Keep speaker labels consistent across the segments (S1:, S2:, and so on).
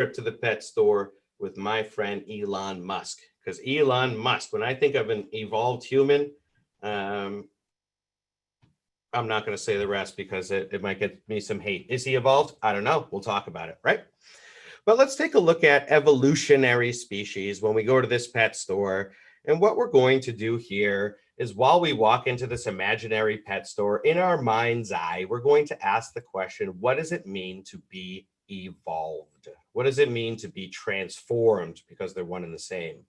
S1: trip to the pet store with my friend Elon Musk. Because Elon Musk, when I think of an evolved human, I'm not going to say the rest because it might get me some hate. Is he evolved? I don't know. We'll talk about it, right? But let's take a look at evolutionary species when we go to this pet store. And what we're going to do here is while we walk into this imaginary pet store, in our mind's eye, we're going to ask the question, what does it mean to be evolved? What does it mean to be transformed? Because they're one and the same.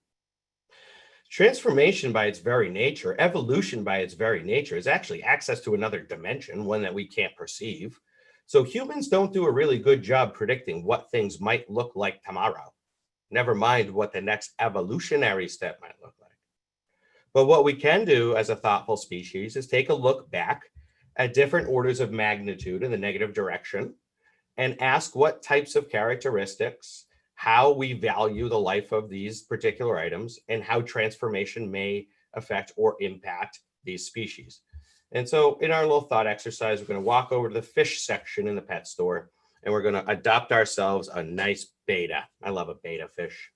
S1: Transformation by its very nature, evolution by its very nature, is actually access to another dimension, one that we can't perceive. So humans don't do a really good job predicting what things might look like tomorrow. Never mind what the next evolutionary step might look like. But what we can do as a thoughtful species is take a look back at different orders of magnitude in the negative direction and ask what types of characteristics, how we value the life of these particular items, and how transformation may affect or impact these species. And so in our little thought exercise, we're going to walk over to the fish section in the pet store, and we're going to adopt ourselves a nice betta. I love a betta fish.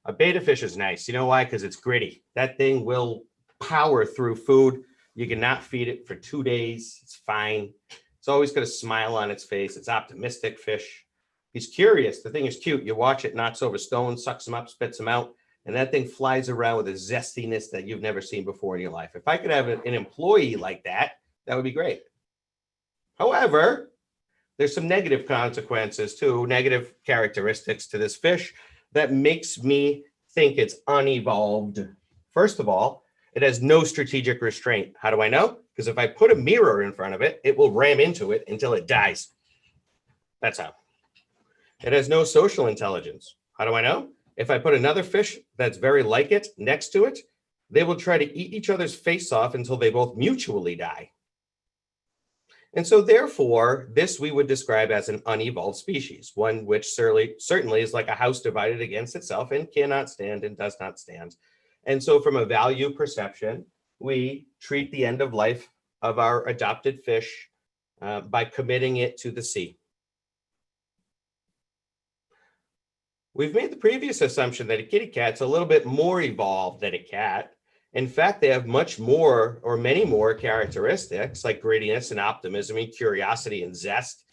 S1: A betta fish is nice. You know why? Because it's gritty. That thing will power through food. You cannot feed it for 2 days. It's fine. It's always got a smile on its face. It's optimistic fish. He's curious. The thing is cute. You watch it, knocks over stones, sucks them up, spits them out. And that thing flies around with a zestiness that you've never seen before in your life. If I could have an employee like that, that would be great. However, there's some negative consequences too, negative characteristics to this fish that makes me think it's unevolved. First of all, it has no strategic restraint. How do I know? Because if I put a mirror in front of it, it will ram into it until it dies. That's how. It has no social intelligence. How do I know? If I put another fish that's very like it next to it, they will try to eat each other's face off until they both mutually die. And so therefore, this we would describe as an unevolved species, one which certainly is like a house divided against itself and cannot stand and does not stand. And so from a value perception, we treat the end of life of our adopted fish by committing it to the sea. We've made the previous assumption that a kitty cat's a little bit more evolved than a cat. In fact, they have much more or many more characteristics like grittiness and optimism and curiosity and zest.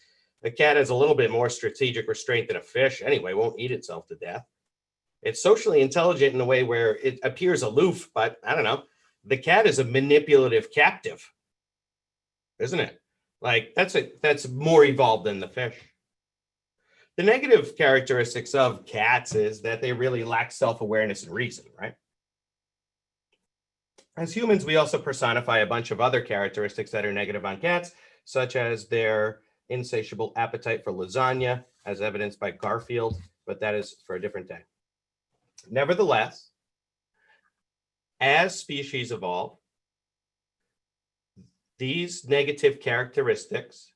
S1: A cat has a little bit more strategic restraint than a fish anyway, won't eat itself to death. It's socially intelligent in a way where it appears aloof, but I don't know. The cat is a manipulative captive, isn't it? Like that's more evolved than the fish. The negative characteristics of cats is that they really lack self-awareness and reason, right? As humans, we also personify a bunch of other characteristics that are negative on cats, such as their insatiable appetite for lasagna, as evidenced by Garfield, but that is for a different day. Nevertheless, as species evolve, these negative characteristics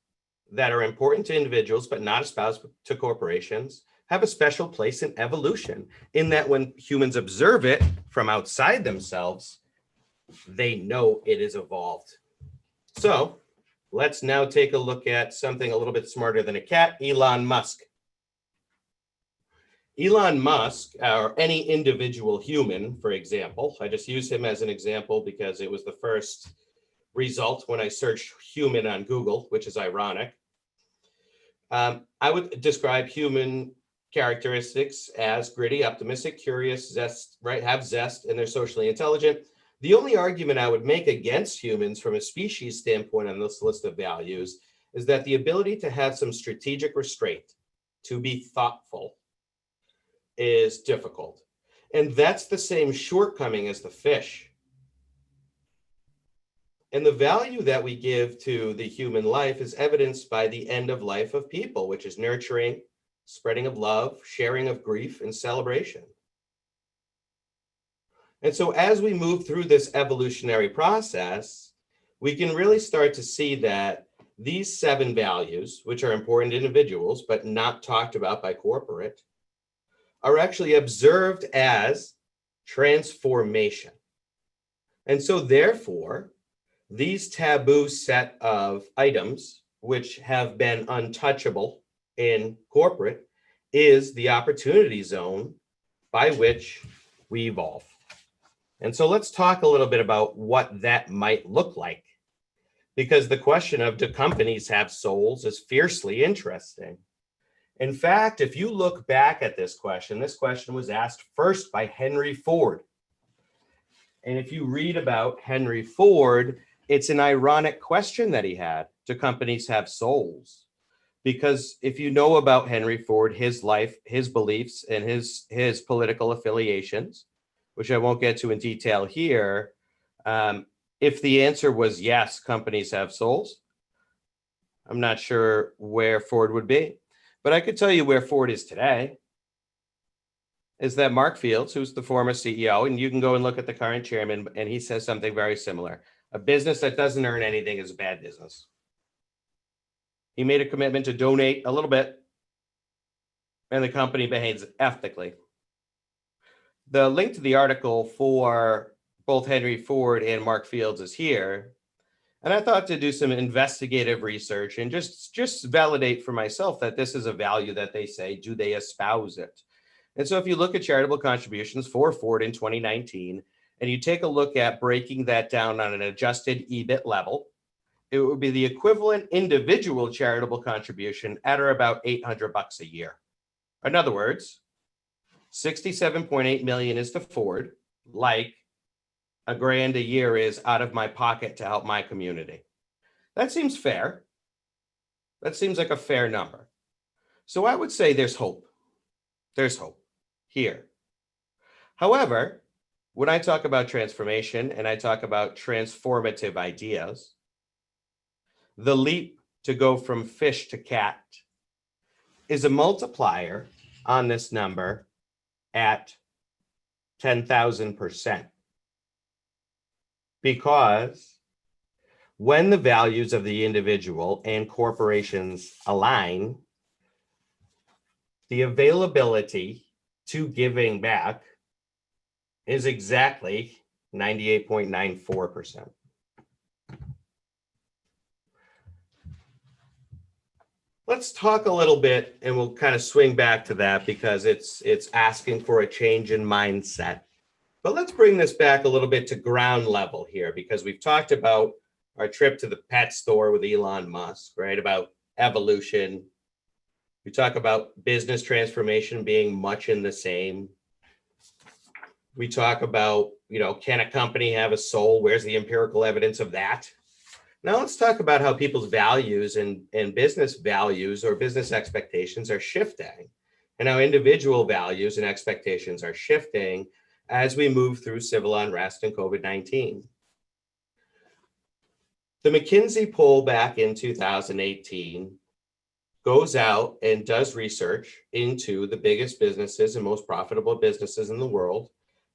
S1: that are important to individuals but not espoused to corporations have a special place in evolution, in that when humans observe it from outside themselves, they know it is evolved. So let's now take a look at something a little bit smarter than a cat, Elon Musk. Elon Musk, or any individual human, for example, I just use him as an example because it was the first result when I searched human on Google, which is ironic. I would describe human characteristics as gritty, optimistic, curious, zest, right? Have zest, and they're socially intelligent. The only argument I would make against humans from a species standpoint on this list of values is that the ability to have some strategic restraint, to be thoughtful, is difficult. And that's the same shortcoming as the fish. And the value that we give to the human life is evidenced by the end of life of people, which is nurturing, spreading of love, sharing of grief, and celebration. And so as we move through this evolutionary process, we can really start to see that these 7 values, which are important to individuals, but not talked about by corporate, are actually observed as transformation. And so therefore, these taboo set of items, which have been untouchable in corporate, is the opportunity zone by which we evolve. And so let's talk a little bit about what that might look like, because the question of do companies have souls is fiercely interesting. In fact, if you look back at this question was asked first by Henry Ford. And if you read about Henry Ford, it's an ironic question that he had. Do companies have souls? Because if you know about Henry Ford, his life, his beliefs, and his political affiliations, which I won't get to in detail here, if the answer was yes, companies have souls, I'm not sure where Ford would be. But I could tell you where Ford is today. Is that Mark Fields, who's the former CEO, and you can go and look at the current chairman, and he says something very similar. A business that doesn't earn anything is a bad business. He made a commitment to donate a little bit, and the company behaves ethically. The link to the article for both Henry Ford and Mark Fields is here. And I thought to do some investigative research and just validate for myself that this is a value that they say, do they espouse it? And so if you look at charitable contributions for Ford in 2019, and you take a look at breaking that down on an adjusted EBIT level, it would be the equivalent individual charitable contribution at or about $800 a year. In other words, 67.8 million is to Ford, like $1,000 a year is out of my pocket to help my community. That seems fair. That seems like a fair number. So I would say there's hope. There's hope here. However, when I talk about transformation and I talk about transformative ideas, the leap to go from fish to cat is a multiplier on this number at 10,000%. Because when the values of the individual and corporations align, the availability to giving back is exactly 98.94%. Let's talk a little bit, and we'll kind of swing back to that because it's asking for a change in mindset. But let's bring this back a little bit to ground level here, because we've talked about our trip to the pet store with Elon Musk, right? About evolution. We talk about business transformation being much in the same. We talk about, can a company have a soul? Where's the empirical evidence of that? Now let's talk about how people's values and business values or business expectations are shifting, and how individual values and expectations are shifting as we move through civil unrest and COVID-19. The McKinsey poll back in 2018 goes out and does research into the biggest businesses and most profitable businesses in the world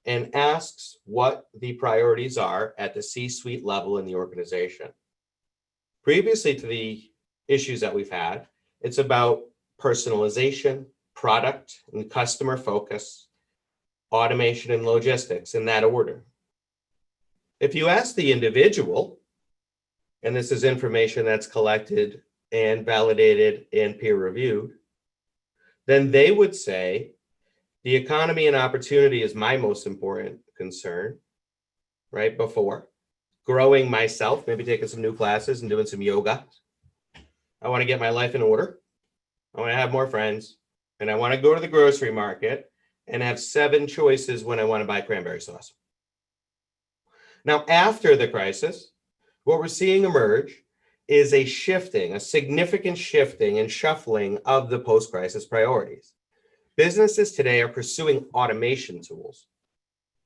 S1: and asks what the priorities are at the C-suite level in the organization. Previously to the issues that we've had, it's about personalization, product and customer focus, automation and logistics in that order. If you ask the individual, and this is information that's collected and validated and peer reviewed, then they would say the economy and opportunity is my most important concern, right? Before growing myself, maybe taking some new classes and doing some yoga. I want to get my life in order. I want to have more friends, and I want to go to the grocery market and have 7 choices when I want to buy cranberry sauce. Now, after the crisis, what we're seeing emerge is a significant shifting and shuffling of the post-crisis priorities. Businesses today are pursuing automation tools.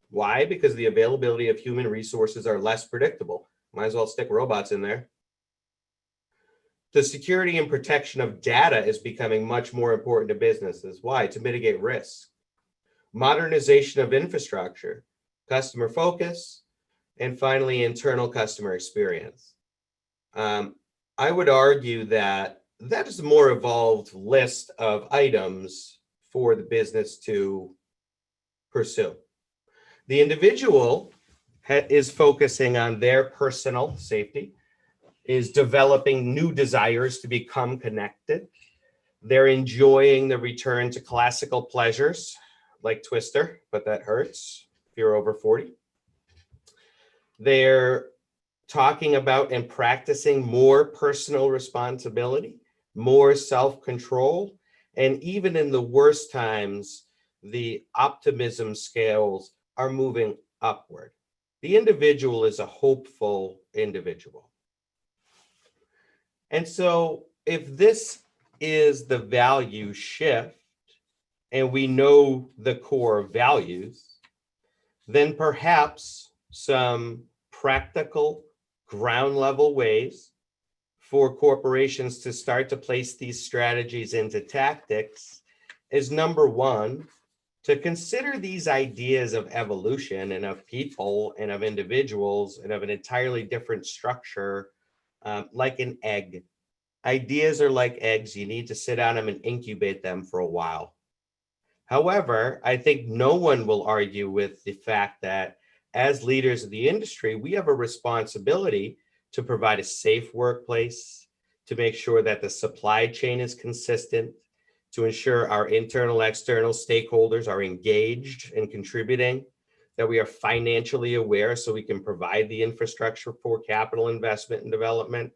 S1: Why? Because the availability of human resources are less predictable. Might as well stick robots in there. The security and protection of data is becoming much more important to businesses. Why? To mitigate risk. Modernization of infrastructure, customer focus, and finally, internal customer experience. I would argue that that is a more evolved list of items for the business to pursue. The individual is focusing on their personal safety, is developing new desires to become connected, They're enjoying the return to classical pleasures like Twister, but that hurts if you're over 40. They're talking about and practicing more personal responsibility, more self-control, and even in the worst times, the optimism scales are moving upward. The individual is a hopeful individual. And so if this is the value shift, and we know the core values, then perhaps some practical ground level ways for corporations to start to place these strategies into tactics is, number one, to consider these ideas of evolution and of people and of individuals and of an entirely different structure, like an egg. Ideas are like eggs. You need to sit on them and incubate them for a while. However, I think no one will argue with the fact that as leaders of the industry, we have a responsibility to provide a safe workplace, to make sure that the supply chain is consistent, to ensure our internal, external stakeholders are engaged and contributing, that we are financially aware so we can provide the infrastructure for capital investment and development,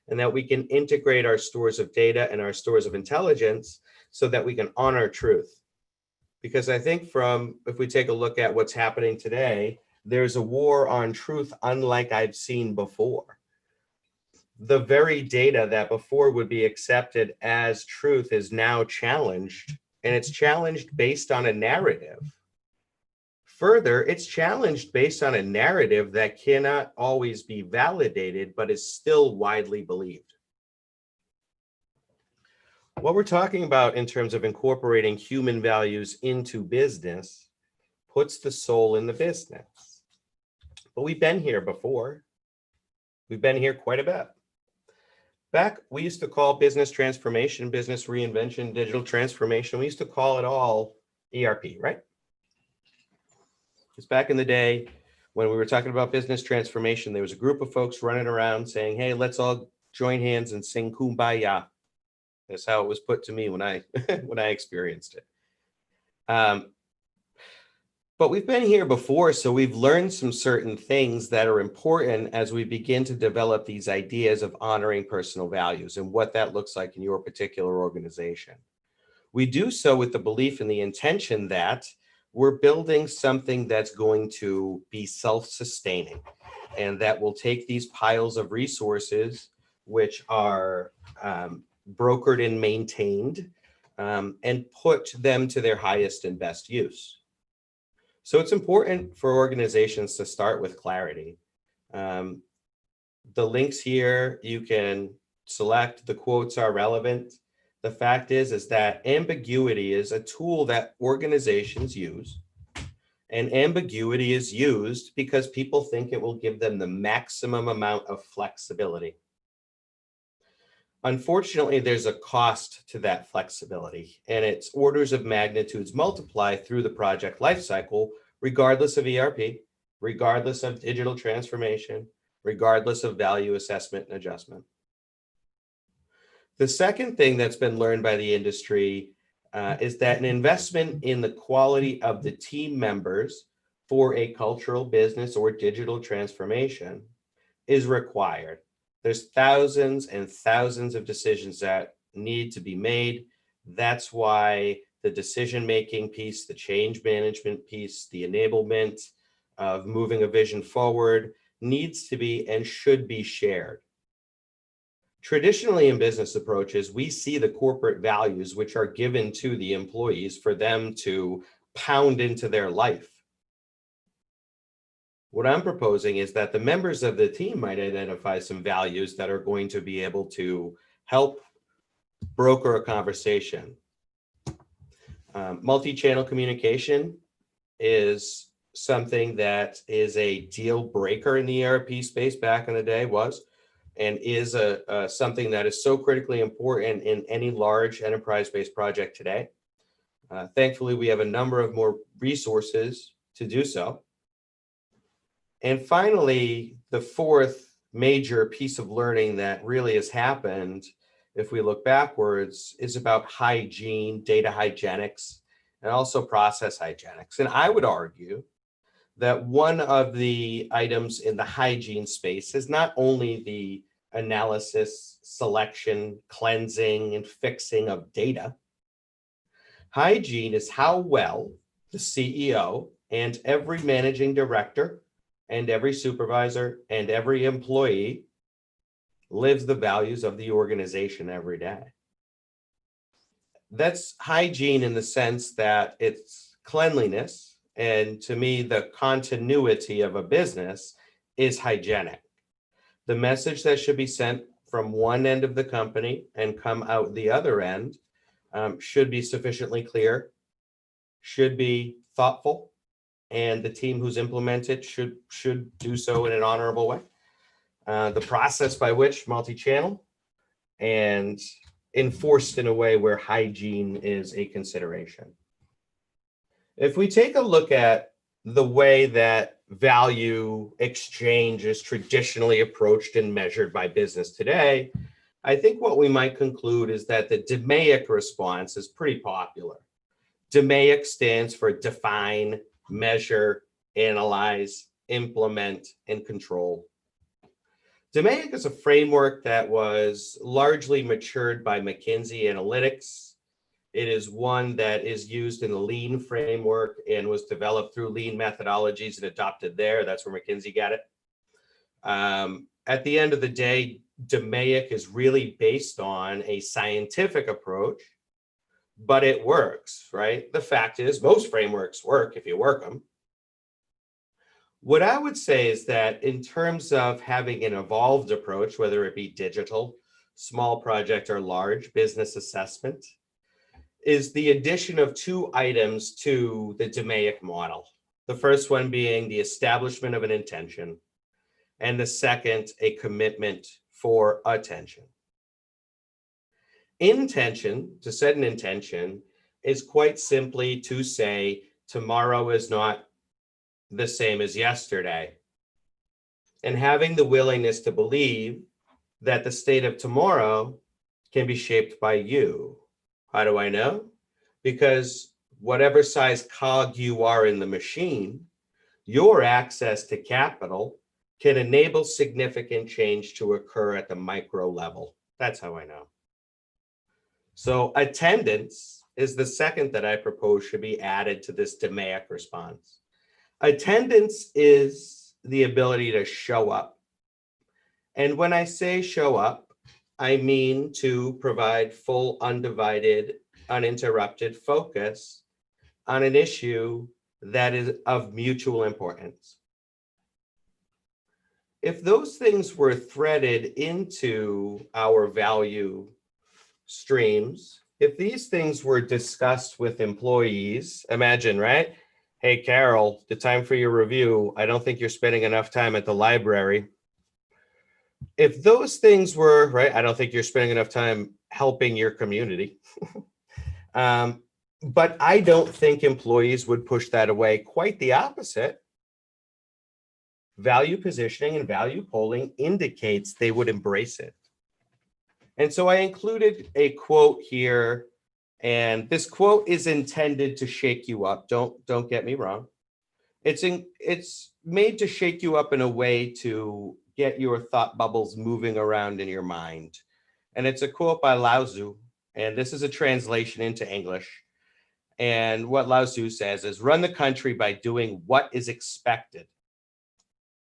S1: and that we can integrate our stores of data and our stores of intelligence so that we can honor truth. Because I think if we take a look at what's happening today, there's a war on truth unlike I've seen before. The very data that before would be accepted as truth is now challenged, and it's challenged based on a narrative. Further, it's challenged based on a narrative that cannot always be validated, but is still widely believed. What we're talking about in terms of incorporating human values into business puts the soul in the business. But we've been here before. We've been here quite a bit. Back, we used to call business transformation, business reinvention, digital transformation. We used to call it all ERP, right? Because back in the day, when we were talking about business transformation, there was a group of folks running around saying, hey, let's all join hands and sing Kumbaya. That's how it was put to me when I when I experienced it. But we've been here before, so we've learned some certain things that are important as we begin to develop these ideas of honoring personal values and what that looks like in your particular organization. We do so with the belief and the intention that we're building something that's going to be self-sustaining and that will take these piles of resources, which are brokered and maintained, and put them to their highest and best use. So it's important for organizations to start with clarity. The links here, you can select, the quotes are relevant. The fact is that ambiguity is a tool that organizations use. And ambiguity is used because people think it will give them the maximum amount of flexibility. Unfortunately, there's a cost to that flexibility, and it's orders of magnitudes multiplied through the project lifecycle, regardless of ERP, regardless of digital transformation, regardless of value assessment and adjustment. The second thing that's been learned by the industry is that an investment in the quality of the team members for a cultural, business, or digital transformation is required. There's thousands and thousands of decisions that need to be made. That's why the decision-making piece, the change management piece, the enablement of moving a vision forward needs to be and should be shared. Traditionally in business approaches, we see the corporate values which are given to the employees for them to pound into their life. What I'm proposing is that the members of the team might identify some values that are going to be able to help broker a conversation. Multi-channel communication is something that is a deal breaker in the ERP space back in the day, and is something that is so critically important in any large enterprise-based project today. Thankfully, we have a number of more resources to do so. And finally, the fourth major piece of learning that really has happened if we look backwards, is about hygiene, data hygienics, and also process hygienics. And I would argue that one of the items in the hygiene space is not only the analysis, selection, cleansing, and fixing of data. Hygiene is how well the CEO and every managing director and every supervisor and every employee lives the values of the organization every day. That's hygiene in the sense that it's cleanliness. And to me, the continuity of a business is hygienic. The message that should be sent from one end of the company and come out the other end should be sufficiently clear, should be thoughtful, and the team who's implemented should do so in an honorable way. The process by which multi-channel and enforced in a way where hygiene is a consideration. If we take a look at the way that value exchange is traditionally approached and measured by business today, I think what we might conclude is that the DMAIC response is pretty popular. DMAIC stands for define, measure, analyze, implement, and control. DMAIC is a framework that was largely matured by McKinsey Analytics. It is one that is used in the Lean framework and was developed through Lean methodologies and adopted there. That's where McKinsey got it. At the end of the day, DMAIC is really based on a scientific approach, but it works, right? The fact is, most frameworks work if you work them. What I would say is that in terms of having an evolved approach, whether it be digital, small project, or large business assessment, is the addition of two items to the DMAIC model. The first one being the establishment of an intention, and the second, a commitment for attention. Intention, to set an intention, is quite simply to say tomorrow is not the same as yesterday, and having the willingness to believe that the state of tomorrow can be shaped by you. How do I know? Because whatever size cog you are in the machine, your access to capital can enable significant change to occur at the micro level. That's how I know. So attendance is the second that I propose should be added to this DMAIC response. Attendance is the ability to show up. And when I say show up, I mean to provide full, undivided, uninterrupted focus on an issue that is of mutual importance. If those things were threaded into our value streams, if these things were discussed with employees, imagine, right? Hey, Carol, the time for your review. I don't think you're spending enough time at the library. If those things were, right, I don't think you're spending enough time helping your community. But I don't think employees would push that away. Quite the opposite. Value positioning and value polling indicates they would embrace it. And so I included a quote here, and this quote is intended to shake you up. Don't get me wrong. It's made to shake you up in a way to get your thought bubbles moving around in your mind. And it's a quote by Lao Tzu, and this is a translation into English. And what Lao Tzu says is, run the country by doing what is expected.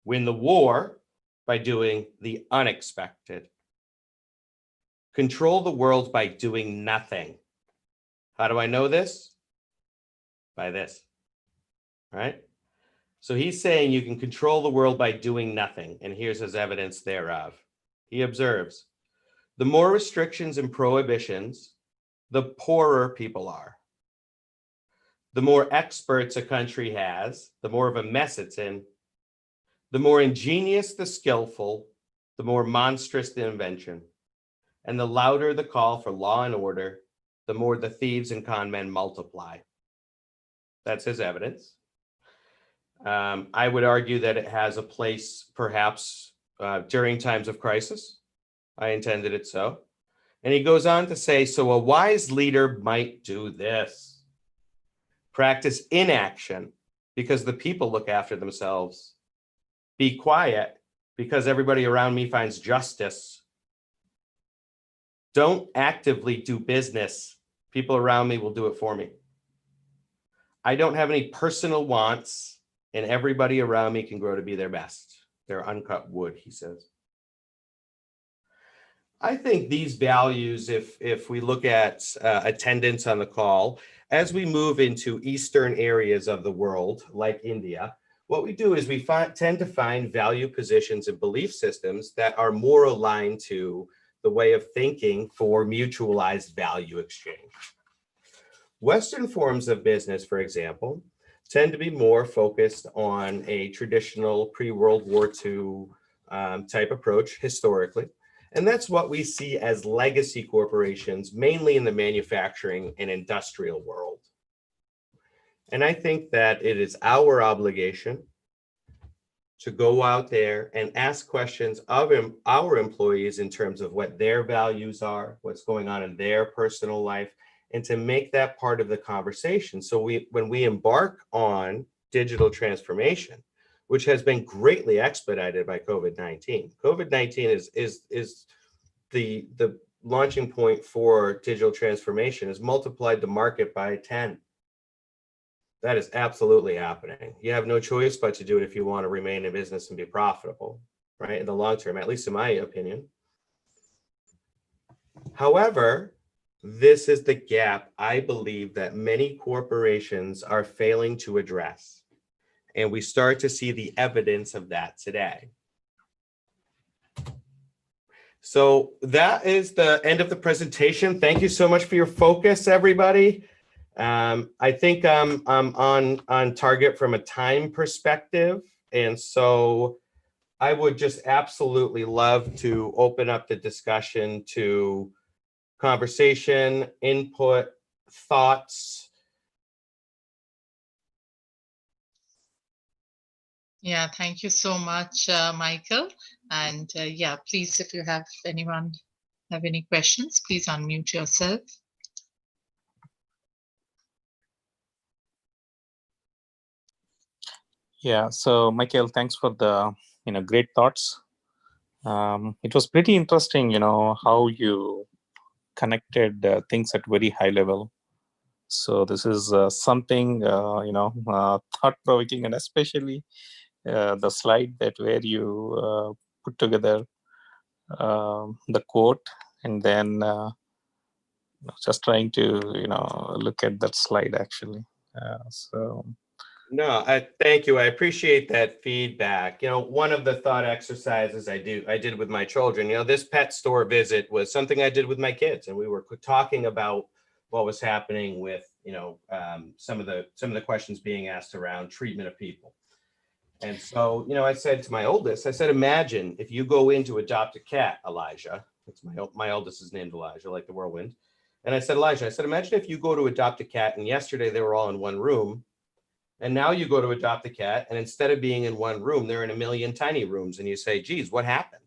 S1: Win the war by doing the unexpected. Control the world by doing nothing. How do I know this? By this, right? So he's saying you can control the world by doing nothing, and here's his evidence thereof. He observes, the more restrictions and prohibitions, the poorer people are. The more experts a country has, the more of a mess it's in. The more ingenious the skillful, the more monstrous the invention. And the louder the call for law and order, the more the thieves and con men multiply. That's his evidence. I would argue that it has a place perhaps during times of crisis. I intended it so. And he goes on to say, so a wise leader might do this. Practice inaction because the people look after themselves. Be quiet because everybody around me finds justice. Don't actively do business. People around me will do it for me. I don't have any personal wants, and everybody around me can grow to be their best. They're uncut wood, he says. I think these values, if we look at attendance on the call, as we move into Eastern areas of the world, like India, what we do is we tend to find value positions and belief systems that are more aligned to the way of thinking for mutualized value exchange. Western forms of business, for example, tend to be more focused on a traditional pre-World War II type approach historically. And that's what we see as legacy corporations, mainly in the manufacturing and industrial world. And I think that it is our obligation to go out there and ask questions of our employees in terms of what their values are, what's going on in their personal life, and to make that part of the conversation. So when we embark on digital transformation, which has been greatly expedited by COVID-19. COVID-19 is the launching point for digital transformation, has multiplied the market by 10. That is absolutely happening. You have no choice but to do it if you want to remain in business and be profitable, right? In the long term, at least in my opinion. However, this is the gap I believe that many corporations are failing to address. And we start to see the evidence of that today. So that is the end of the presentation. Thank you so much for your focus, everybody. I think I'm on target from a time perspective. And so I would just absolutely love to open up the discussion to conversation, input, thoughts.
S2: Yeah, thank you so much, Michael. And yeah, please, if you have anyone have any questions, please unmute yourself.
S3: Yeah, so Michael, thanks for the great thoughts. It was pretty interesting, how you connected things at very high level. So this is something thought-provoking, and especially the slide that where you put together the quote, and then just trying to look at that slide actually.
S1: No, thank you. I appreciate that feedback. One of the thought exercises I did with my children, this pet store visit was something I did with my kids, and we were talking about what was happening with, some of the questions being asked around treatment of people. And so, I said to my oldest, I said, imagine if you go in to adopt a cat, Elijah. It's my oldest is named Elijah, like the whirlwind. And I said, Elijah, imagine if you go to adopt a cat, and yesterday they were all in one room. And now you go to adopt a cat, and instead of being in one room, they're in a million tiny rooms. And you say, geez, what happened?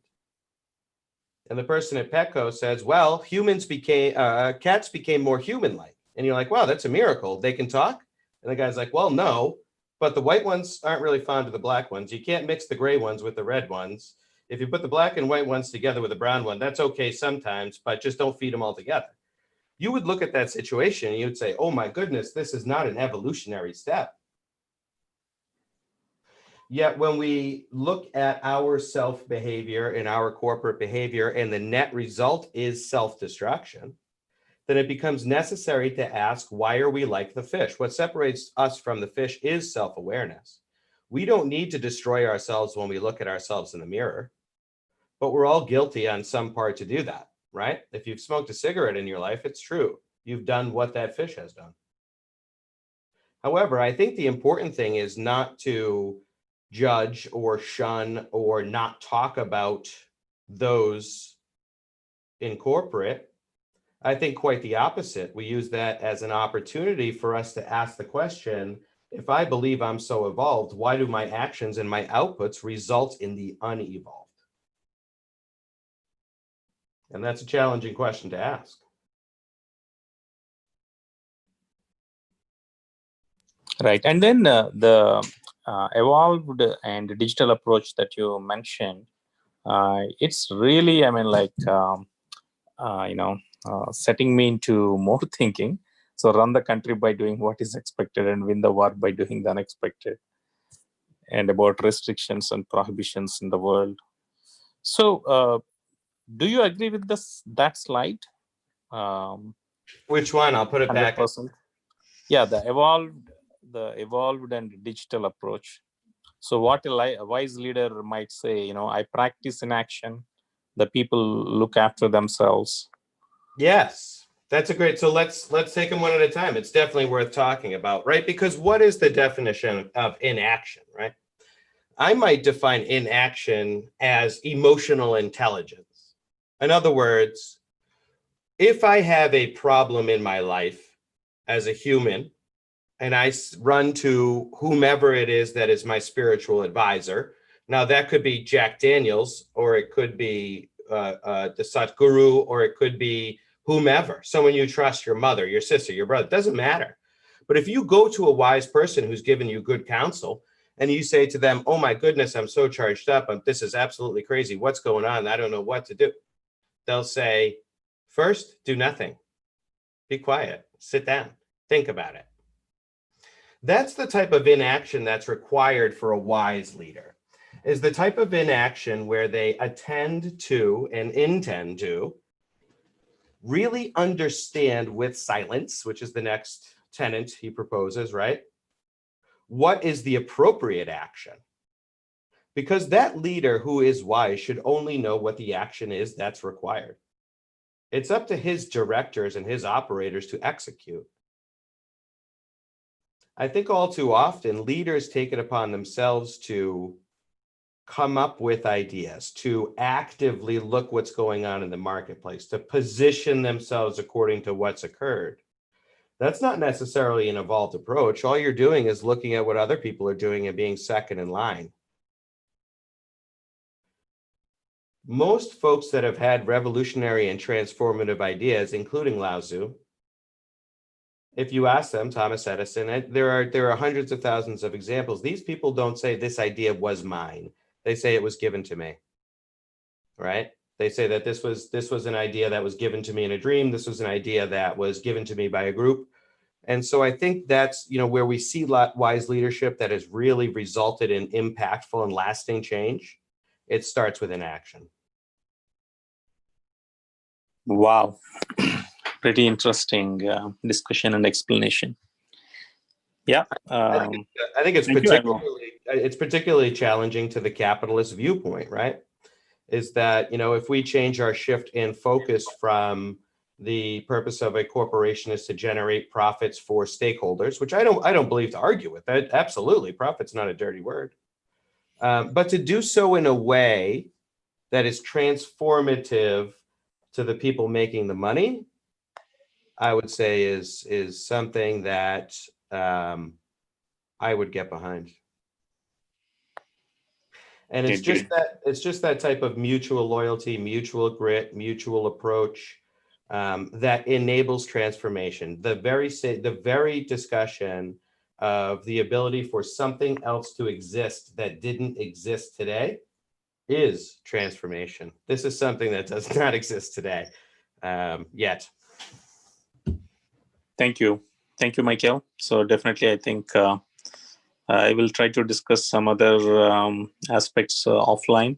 S1: And the person at Petco says, well, cats became more human-like. And you're like, wow, that's a miracle. They can talk? And the guy's like, well, no, but the white ones aren't really fond of the black ones. You can't mix the gray ones with the red ones. If you put the black and white ones together with the brown one, that's okay sometimes, but just don't feed them all together. You would look at that situation and you'd say, oh my goodness, this is not an evolutionary step. Yet when we look at our self-behavior and our corporate behavior, and the net result is self-destruction, then it becomes necessary to ask, why are we like the fish? What separates us from the fish is self-awareness. We don't need to destroy ourselves when we look at ourselves in the mirror, but we're all guilty on some part to do that, right? If you've smoked a cigarette in your life, it's true. You've done what that fish has done. However, I think the important thing is not to judge or shun or not talk about those in corporate. I think quite the opposite. We use that as an opportunity for us to ask the question, if I believe I'm so evolved, why do my actions and my outputs result in the unevolved? And that's a challenging question to ask.
S3: Right. And then the evolved and digital approach that you mentioned, it's really, I mean, like, setting me into more thinking. So run the country by doing what is expected and win the war by doing the unexpected, and about restrictions and prohibitions in the world. So do you agree with that slide?
S1: Which one? I'll put it back.
S3: 100%. Yeah, the evolved and digital approach. So what a wise leader might say, I practice inaction. The people look after themselves.
S1: Yes, that's a great. So let's take them one at a time. It's definitely worth talking about, right? Because what is the definition of inaction, right? I might define inaction as emotional intelligence. In other words, if I have a problem in my life as a human, and I run to whomever it is that is my spiritual advisor. Now that could be Jack Daniels, or it could be the Satguru, or it could be whomever, someone you trust, your mother, your sister, your brother, doesn't matter. But if you go to a wise person who's given you good counsel and you say to them, oh my goodness, I'm so charged up. This is absolutely crazy. What's going on? I don't know what to do. They'll say, first, do nothing. Be quiet, sit down, think about it. That's the type of inaction that's required for a wise leader, is the type of inaction where they attend to and intend to really understand with silence, which is the next tenet he proposes, right? What is the appropriate action? Because that leader who is wise should only know what the action is that's required. It's up to his directors and his operators to execute. I think all too often leaders take it upon themselves to come up with ideas, to actively look what's going on in the marketplace, to position themselves according to what's occurred. That's not necessarily an evolved approach. All you're doing is looking at what other people are doing and being second in line. Most folks that have had revolutionary and transformative ideas, including Lao Tzu, if you ask them, Thomas Edison, there are hundreds of thousands of examples. These people don't say this idea was mine. They say it was given to me, right? They say that this was an idea that was given to me in a dream. This was an idea that was given to me by a group. And so I think that's, where we see wise leadership that has really resulted in impactful and lasting change. It starts with inaction.
S3: Wow. Pretty interesting discussion and explanation. Yeah.
S1: I think it's particularly challenging to the capitalist viewpoint, right? Is that, if we change our shift in focus from the purpose of a corporation is to generate profits for stakeholders, which I don't believe to argue with that. Absolutely, profit's not a dirty word, but to do so in a way that is transformative to the people making the money, I would say is something that I would get behind. And it's just that type of mutual loyalty, mutual grit, mutual approach that enables transformation. The very discussion of the ability for something else to exist that didn't exist today is transformation. This is something that does not exist today yet.
S3: Thank you, Michael. So definitely, I think I will try to discuss some other aspects offline.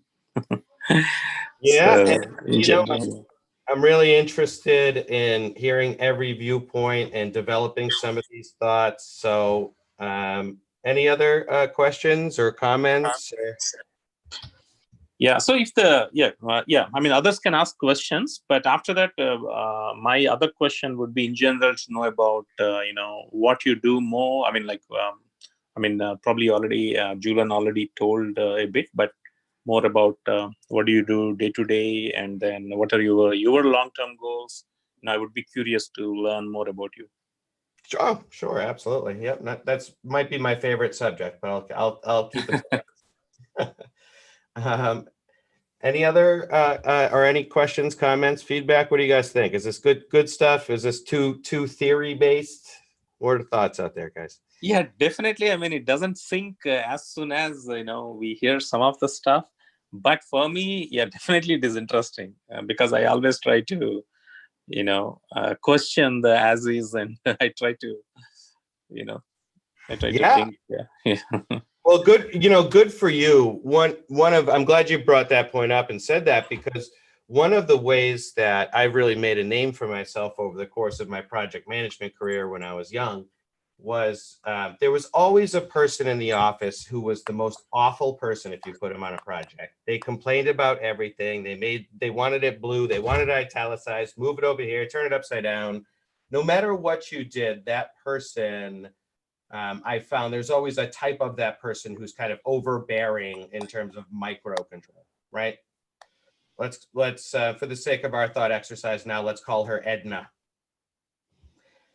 S1: Yeah,
S3: so,
S1: I'm really interested in hearing every viewpoint and developing some of these thoughts. So, any other questions or comments?
S3: Yeah. So if I mean, others can ask questions, but after that, my other question would be in general to know about what you do more. I mean, like, probably already Julian already told a bit, but more about what do you do day to day, and then what are your long-term goals. And I would be curious to learn more about you.
S1: Sure, absolutely. Yep, that's might be my favorite subject, but I'll keep it. Any other or any questions, comments, feedback? What do you guys think? Is this good stuff? Is this too theory based? What are the thoughts out there, guys?
S3: Yeah, definitely. I mean, it doesn't sink as soon as we hear some of the stuff. But for me, yeah, definitely it is interesting because I always try to, question the as is, and I try to, to think. Yeah.
S1: Well, good. Good for you. I'm glad you brought that point up and said that, because one of the ways that I really made a name for myself over the course of my project management career when I was young was there was always a person in the office who was the most awful person if you put them on a project. They complained about everything. They wanted it blue. They wanted it italicized. Move it over here. Turn it upside down. No matter what you did, that person. I found there's always a type of that person who's kind of overbearing in terms of micro control, right? Let's for the sake of our thought exercise now, let's call her Edna.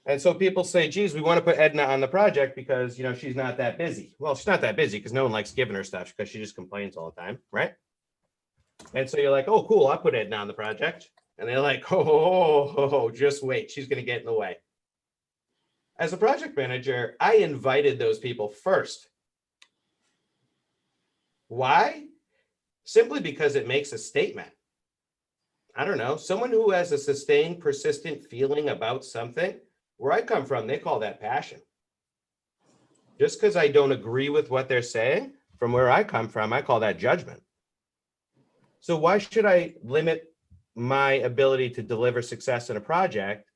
S1: And so people say, geez, we want to put Edna on the project because, she's not that busy. Well, she's not that busy because no one likes giving her stuff because she just complains all the time, right? And so you're like, oh, cool, I'll put Edna on the project. And they're like, oh, just wait, she's going to get in the way. As a project manager, I invited those people first. Why? Simply because it makes a statement. I don't know, someone who has a sustained, persistent feeling about something, where I come from, they call that passion. Just because I don't agree with what they're saying, from where I come from, I call that judgment. So why should I limit my ability to deliver success in a project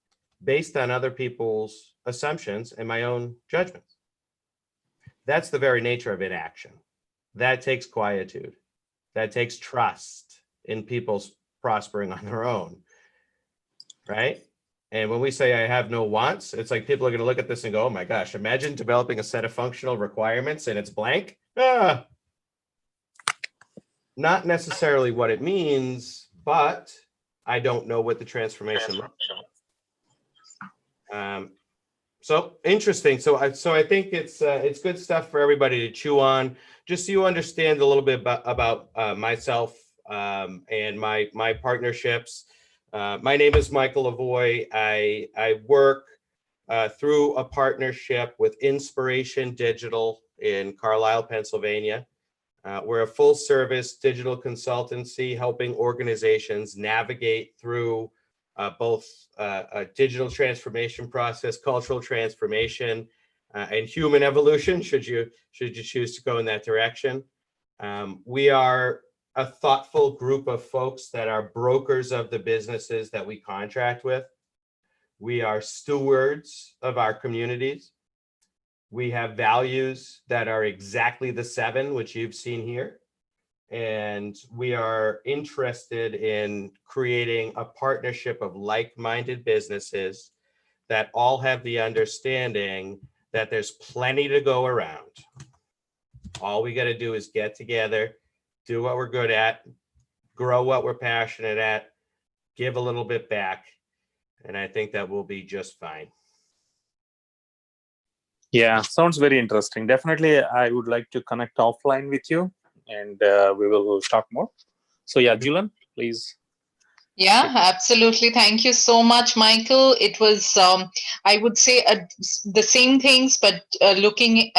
S1: based on other people's assumptions and my own judgments? That's the very nature of inaction. That takes quietude. That takes trust in people's prospering on their own, right? And when we say I have no wants, it's like people are going to look at this and go, oh my gosh, imagine developing a set of functional requirements and it's blank. Not necessarily what it means, but I don't know what the transformation looks like. So interesting. So I think it's good stuff for everybody to chew on, just so you understand a little bit about myself and my partnerships. My name is Michael Lavoie. I work through a partnership with Inspiration Digital in Carlisle, Pennsylvania. We're a full service digital consultancy helping organizations navigate through both a digital transformation process, cultural transformation, and human evolution, should you choose to go in that direction. We are a thoughtful group of folks that are brokers of the businesses that we contract with. We are stewards of our communities. We have values that are exactly the 7, which you've seen here. And we are interested in creating a partnership of like-minded businesses that all have the understanding that there's plenty to go around. All we got to do is get together, do what we're good at, grow what we're passionate at, give a little bit back, and I think that will be just fine.
S3: Yeah, sounds very interesting. Definitely, I would like to connect offline with you, and we will talk more. So yeah, Julian, please.
S2: Yeah, absolutely. Thank you so much, Michael. It was, I would say, the same things, but looking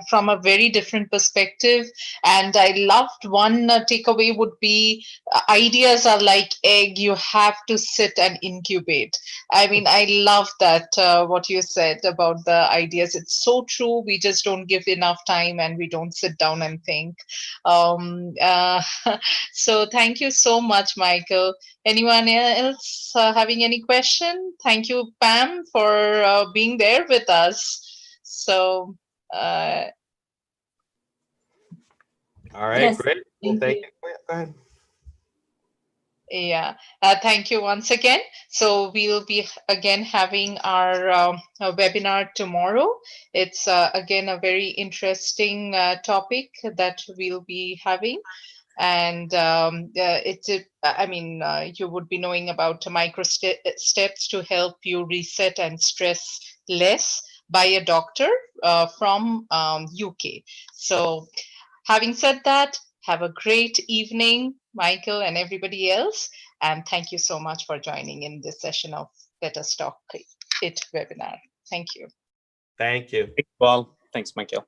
S2: from a very different perspective. And I loved one takeaway would be ideas are like egg. You have to sit and incubate. I mean, I love that, what you said about the ideas. It's so true. We just don't give enough time and we don't sit down and think. So thank you so much, Michael. Anyone else having any question? Thank you, Pam, for being there with us. So,
S1: all right,
S4: yes,
S1: great. Well, thank you. Go ahead.
S2: Yeah, thank you once again. So we'll be again having our webinar tomorrow. It's again a very interesting topic that we'll be having. And you would be knowing about micro steps to help you reset and stress less by a doctor from UK. So having said that, Have a great evening, Michael and everybody else. And thank you so much for joining in this session of Let Us Talk It webinar. Thank you.
S1: Thank you.
S3: Thanks, Paul. Thanks, Michael.